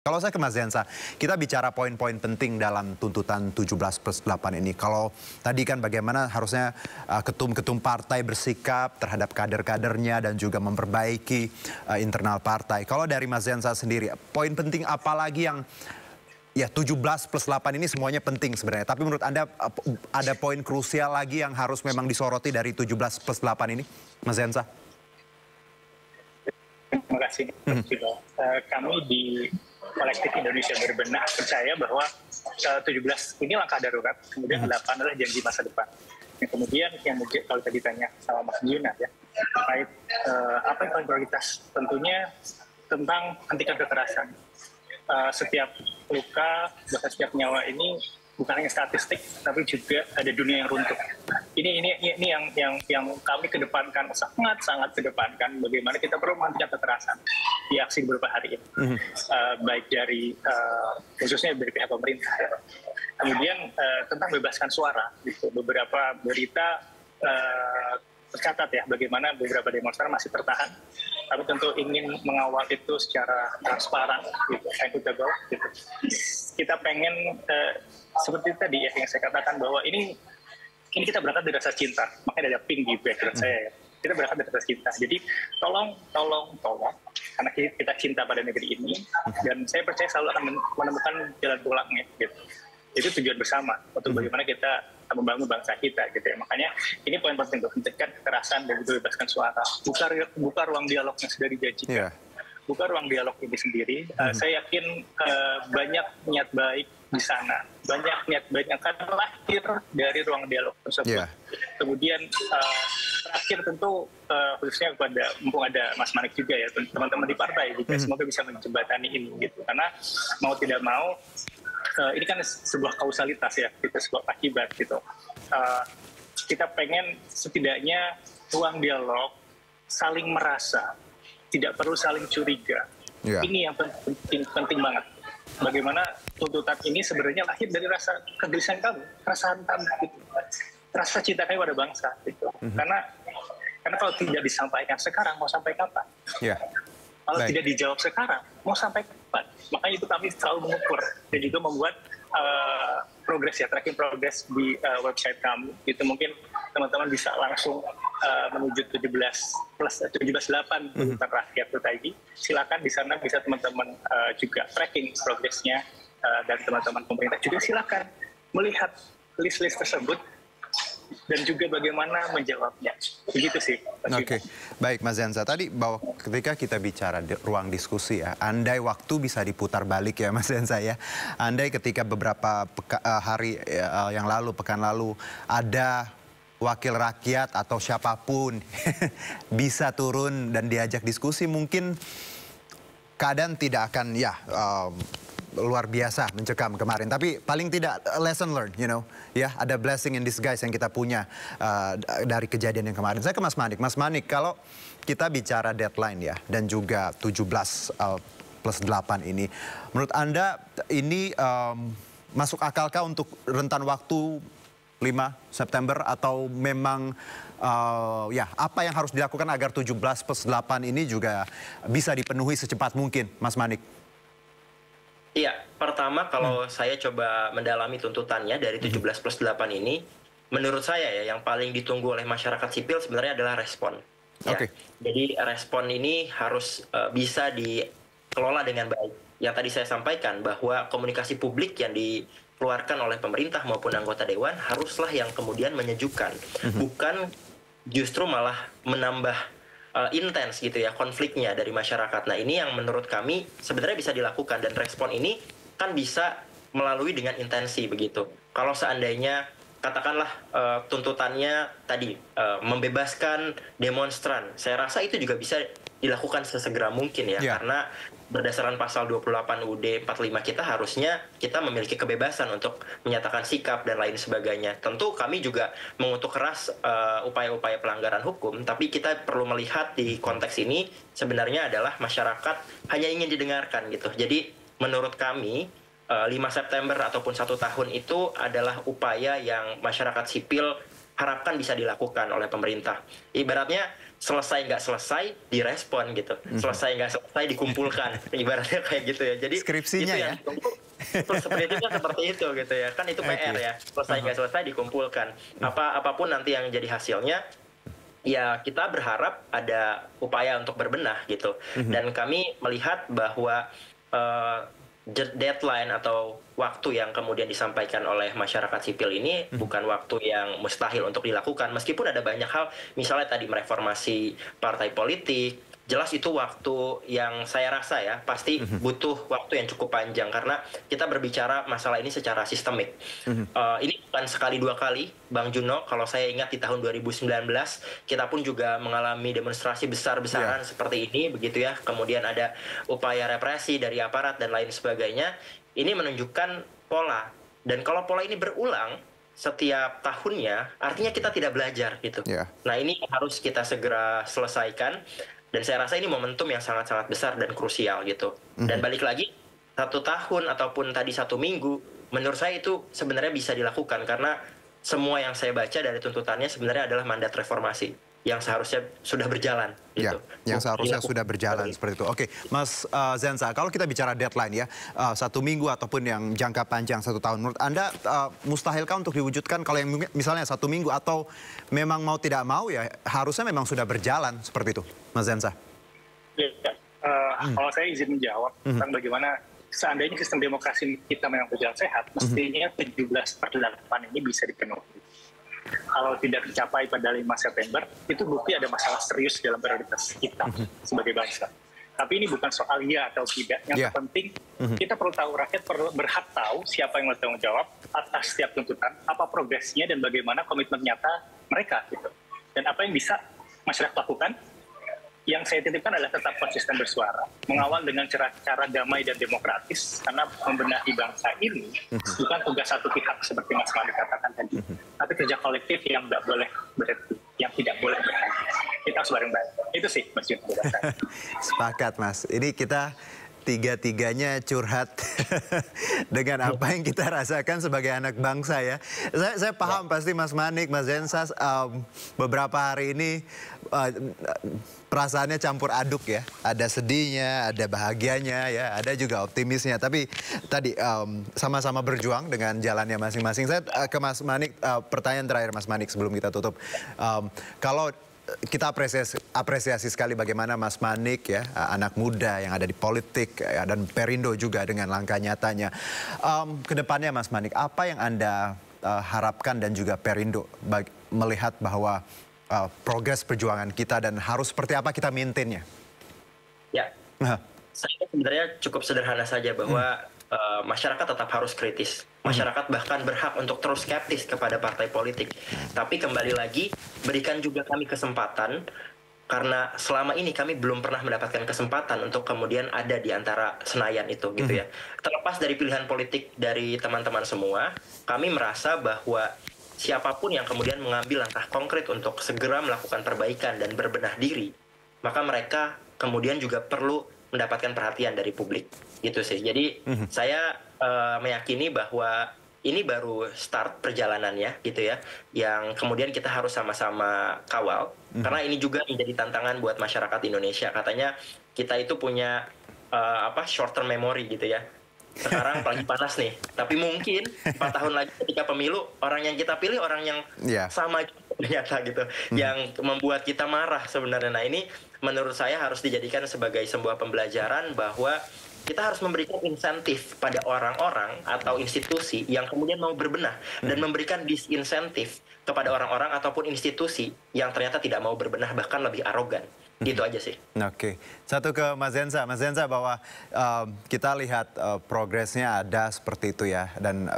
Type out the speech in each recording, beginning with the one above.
Kalau saya ke Mas Zensa, kita bicara poin-poin penting dalam tuntutan 17+8 ini. Kalau tadi kan bagaimana harusnya ketum-ketum partai bersikap terhadap kader-kadernya dan juga memperbaiki internal partai. Kalau dari Mas Zensa sendiri, poin penting apa lagi yang ya 17+8 ini semuanya penting sebenarnya. Tapi menurut Anda ada poin krusial lagi yang harus memang disoroti dari 17+8 ini, Mas Zensa? Terima kasih. Kami di Kolektif Indonesia Berbenah percaya bahwa 17 ini langkah darurat, kemudian 8 adalah janji masa depan. Kemudian yang kalau tadi tanya sama Mas Juna ya, terkait apa yang paling prioritas, tentunya tentang hentikan kekerasan. Setiap luka, bahkan setiap nyawa ini bukan hanya statistik, tapi juga ada dunia yang runtuh. Ini yang kami kedepankan, sangat kedepankan bagaimana kita perlu menghentikan kekerasan di aksi beberapa hari ini, baik dari khususnya dari pihak pemerintah. Kemudian tentang bebaskan suara, gitu. Beberapa berita tercatat ya bagaimana beberapa demonstran masih tertahan, tapi tentu ingin mengawal itu secara transparan, gitu, equitable. Gitu. Kita pengen seperti tadi ya yang saya katakan bahwa ini kita berangkat dari rasa cinta, makanya ada pink di background saya ya. Kita berangkat dari rasa cinta. Jadi tolong, karena kita cinta pada negeri ini, dan saya percaya selalu akan menemukan jalan pulangnya. Gitu. Itu tujuan bersama untuk bagaimana kita membangun bangsa kita, gitu ya. Makanya ini poin penting tuh, hentikan kekerasan dan juga bebaskan suara. Buka ruang dialog yang sudah dijanjikan. Buka ruang dialog ini sendiri. Saya yakin banyak niat baik di sana, banyak niat baik yang akan lahir dari ruang dialog tersebut. Kemudian terakhir tentu khususnya kepada mumpung ada Mas Manik juga ya, teman-teman di partai juga, semoga bisa menjembatani ini gitu, karena mau tidak mau ini kan sebuah kausalitas ya, itu sebuah akibat gitu. Kita pengen setidaknya ruang dialog saling merasa, tidak perlu saling curiga. Ini yang penting banget. Bagaimana tuntutan ini sebenarnya lahir dari rasa kegelisahan kamu, perasaan kamu, gitu. Rasa cinta kamu pada bangsa, gitu. Karena kalau tidak disampaikan sekarang, mau sampai kapan? Kalau tidak dijawab sekarang, mau sampai kapan? Makanya itu kami selalu mengukur dan juga membuat progres ya, tracking progres di website kami. Itu mungkin teman-teman bisa langsung menuju 17+8 tuntutan rakyat itu tadi. Silakan di sana bisa teman-teman juga tracking progresnya, dan teman-teman pemerintah juga silakan melihat list-list tersebut dan juga bagaimana menjawabnya. Begitu sih. Oke, baik Mas Zensa. Tadi bahwa ketika kita bicara ruang diskusi ya, andai waktu bisa diputar balik ya Mas Zensa ya. Andai ketika beberapa hari yang lalu, pekan lalu, ada wakil rakyat atau siapapun bisa turun dan diajak diskusi, mungkin keadaan tidak akan ya luar biasa mencekam kemarin, tapi paling tidak lesson learned, you know, ya ada blessing in disguise yang kita punya dari kejadian yang kemarin. Saya ke Mas Manik. Mas Manik, kalau kita bicara deadline ya dan juga 17+8 ini, menurut Anda ini masuk akalkah untuk rentan waktu 5 September atau memang ya apa yang harus dilakukan agar 17+8 ini juga bisa dipenuhi secepat mungkin, Mas Manik? Iya, pertama kalau saya coba mendalami tuntutannya dari 17+8 ini, menurut saya ya yang paling ditunggu oleh masyarakat sipil sebenarnya adalah respon. Ya. Jadi respon ini harus bisa dikelola dengan baik. Yang tadi saya sampaikan bahwa komunikasi publik yang dikeluarkan oleh pemerintah maupun anggota dewan haruslah yang kemudian menyejukkan, bukan justru malah menambah intens gitu ya konfliknya dari masyarakat. Nah ini yang menurut kami sebenarnya bisa dilakukan, dan respon ini kan bisa melalui dengan intensi begitu. Kalau seandainya katakanlah tuntutannya tadi membebaskan demonstran, saya rasa itu juga bisa dilakukan sesegera mungkin ya, karena berdasarkan pasal 28 UUD 45 kita harusnya kita memiliki kebebasan untuk menyatakan sikap dan lain sebagainya. Tentu kami juga mengutuk keras upaya-upaya pelanggaran hukum, tapi kita perlu melihat di konteks ini sebenarnya adalah masyarakat hanya ingin didengarkan gitu. Jadi menurut kami 5 September ataupun 1 tahun itu adalah upaya yang masyarakat sipil harapkan bisa dilakukan oleh pemerintah. Ibaratnya selesai nggak selesai direspon gitu, selesai nggak selesai dikumpulkan, ibaratnya kayak gitu ya. Jadi skripsinya itu ya. yang ditunggu. Seperti itu gitu ya, kan itu PR ya, selesai nggak selesai dikumpulkan. Apapun nanti yang jadi hasilnya, ya kita berharap ada upaya untuk berbenah gitu. Dan kami melihat bahwa deadline atau waktu yang kemudian disampaikan oleh masyarakat sipil ini bukan waktu yang mustahil untuk dilakukan, meskipun ada banyak hal, misalnya tadi mereformasi partai politik, jelas itu waktu yang saya rasa ya pasti butuh waktu yang cukup panjang karena kita berbicara masalah ini secara sistemik. Ini bukan sekali dua kali, Bang Juno. Kalau saya ingat di tahun 2019 kita pun juga mengalami demonstrasi besar-besaran seperti ini, begitu ya. Kemudian ada upaya represi dari aparat dan lain sebagainya. Ini menunjukkan pola. Dan kalau pola ini berulang setiap tahunnya, artinya kita tidak belajar gitu. Nah ini harus kita segera selesaikan. Dan saya rasa ini momentum yang sangat-sangat besar dan krusial gitu. Dan balik lagi, 1 tahun ataupun tadi 1 minggu, menurut saya itu sebenarnya bisa dilakukan. Karena semua yang saya baca dari tuntutannya sebenarnya adalah mandat reformasi yang seharusnya sudah berjalan. Gitu. Ya, yang seharusnya sudah berjalan seperti itu. Oke, Mas Zenza, kalau kita bicara deadline ya, 1 minggu ataupun yang jangka panjang 1 tahun, menurut Anda mustahilkah untuk diwujudkan kalau yang misalnya 1 minggu atau memang mau tidak mau ya harusnya memang sudah berjalan seperti itu, Mas Zenza? Kalau saya izin menjawab tentang bagaimana seandainya sistem demokrasi kita memang berjalan sehat, mestinya 17/8 ini bisa dipenuhi. Kalau tidak tercapai pada 5 September, itu bukti ada masalah serius dalam prioritas kita sebagai bangsa. Tapi ini bukan soal iya atau tidak. Yang terpenting, kita perlu tahu, rakyat perlu berhak tahu siapa yang bertanggung jawab atas setiap tuntutan, apa progresnya, dan bagaimana komitmen nyata mereka. Gitu. Dan apa yang bisa masyarakat lakukan, yang saya titipkan adalah tetap konsisten bersuara, mengawal dengan cara damai dan demokratis, karena membenahi bangsa ini bukan tugas satu pihak seperti Mas Malik katakan tadi, tapi kerja kolektif yang tidak boleh berhenti, yang tidak boleh berhenti. Kita harus bareng-bareng. Itu sih Mas Yun. Sepakat Mas. Ini kita tiga-tiganya curhat dengan apa yang kita rasakan sebagai anak bangsa ya. Saya paham pasti Mas Manik, Mas Zenza beberapa hari ini perasaannya campur aduk ya. Ada sedihnya, ada bahagianya ya, ada juga optimisnya. Tapi tadi sama-sama berjuang dengan jalannya masing-masing. Saya ke Mas Manik, pertanyaan terakhir Mas Manik sebelum kita tutup. Kalau kita apresiasi sekali bagaimana Mas Manik ya, anak muda yang ada di politik ya, dan Perindo juga dengan langkah nyatanya. Kedepannya Mas Manik, apa yang Anda harapkan dan juga Perindo melihat bahwa progres perjuangan kita dan harus seperti apa kita maintain-nya? Ya, saya sebenarnya cukup sederhana saja bahwa masyarakat tetap harus kritis. Masyarakat bahkan berhak untuk terus skeptis kepada partai politik. Tapi kembali lagi, berikan juga kami kesempatan, karena selama ini kami belum pernah mendapatkan kesempatan untuk kemudian ada di antara Senayan itu gitu ya. Terlepas dari pilihan politik dari teman-teman semua, kami merasa bahwa siapapun yang kemudian mengambil langkah konkret untuk segera melakukan perbaikan dan berbenah diri, maka mereka kemudian juga perlu mendapatkan perhatian dari publik gitu sih. Jadi saya meyakini bahwa ini baru start perjalanannya gitu ya, yang kemudian kita harus sama-sama kawal, karena ini juga menjadi tantangan buat masyarakat Indonesia. Katanya kita itu punya short term memory gitu ya. Sekarang lagi panas nih, tapi mungkin 4 tahun lagi ketika pemilu, orang yang kita pilih orang yang sama ternyata gitu, yang membuat kita marah sebenarnya. Nah ini menurut saya harus dijadikan sebagai sebuah pembelajaran bahwa kita harus memberikan insentif pada orang-orang atau institusi yang kemudian mau berbenah, dan memberikan disinsentif kepada orang-orang ataupun institusi yang ternyata tidak mau berbenah, bahkan lebih arogan. Gitu aja sih. Oke, satu ke Mas Zenza. Mas Zenza, bahwa kita lihat progresnya ada seperti itu ya, dan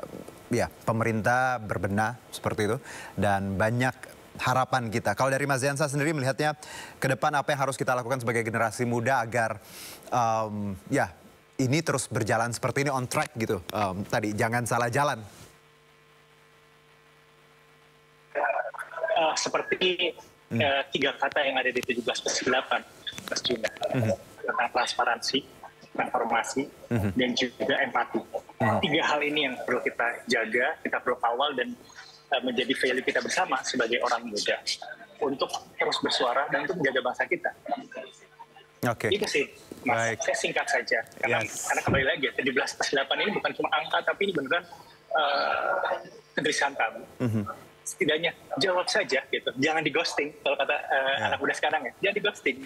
ya pemerintah berbenah seperti itu, dan banyak harapan kita. Kalau dari Mas Zenza sendiri melihatnya ke depan apa yang harus kita lakukan sebagai generasi muda agar ya ini terus berjalan seperti ini, on track gitu. Tadi jangan salah jalan. Seperti 3 kata yang ada di 17/8, Mas Juna, tentang transparansi, transformasi, dan juga empati. 3 hal ini yang perlu kita jaga, kita perlu kawal, dan menjadi value kita bersama sebagai orang muda. untuk terus bersuara dan untuk menjaga bangsa kita. Itu sih, Mas. Saya singkat saja. Karena kembali lagi, 17+8 ini bukan cuma angka, tapi ini beneran kegelisahan kami. Setidaknya jawab saja, gitu. Jangan di ghosting, kalau kata anak muda sekarang ya. Jangan di ghosting.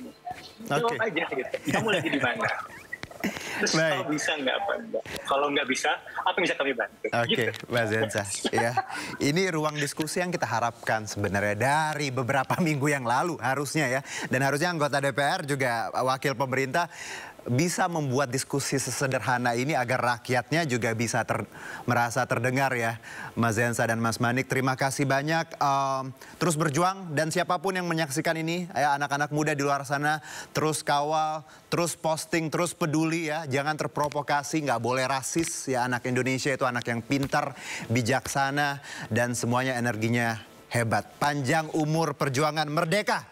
Jawab aja, gitu. Kamu lagi di mana? Terus kalau bisa nggak apa enggak. Kalau nggak bisa, apa yang bisa kami bantu? Oke, Mas Zensa. Ya, ini ruang diskusi yang kita harapkan sebenarnya dari beberapa minggu yang lalu harusnya ya. Dan harusnya anggota DPR juga wakil pemerintah bisa membuat diskusi sesederhana ini agar rakyatnya juga bisa merasa terdengar ya. Mas Zensa dan Mas Manik, terima kasih banyak. Terus berjuang dan siapapun yang menyaksikan ini, ya anak-anak muda di luar sana, terus kawal, terus posting, terus peduli ya. Jangan terprovokasi, nggak boleh rasis ya. Anak Indonesia itu anak yang pintar, bijaksana, dan semuanya energinya hebat. Panjang umur perjuangan merdeka.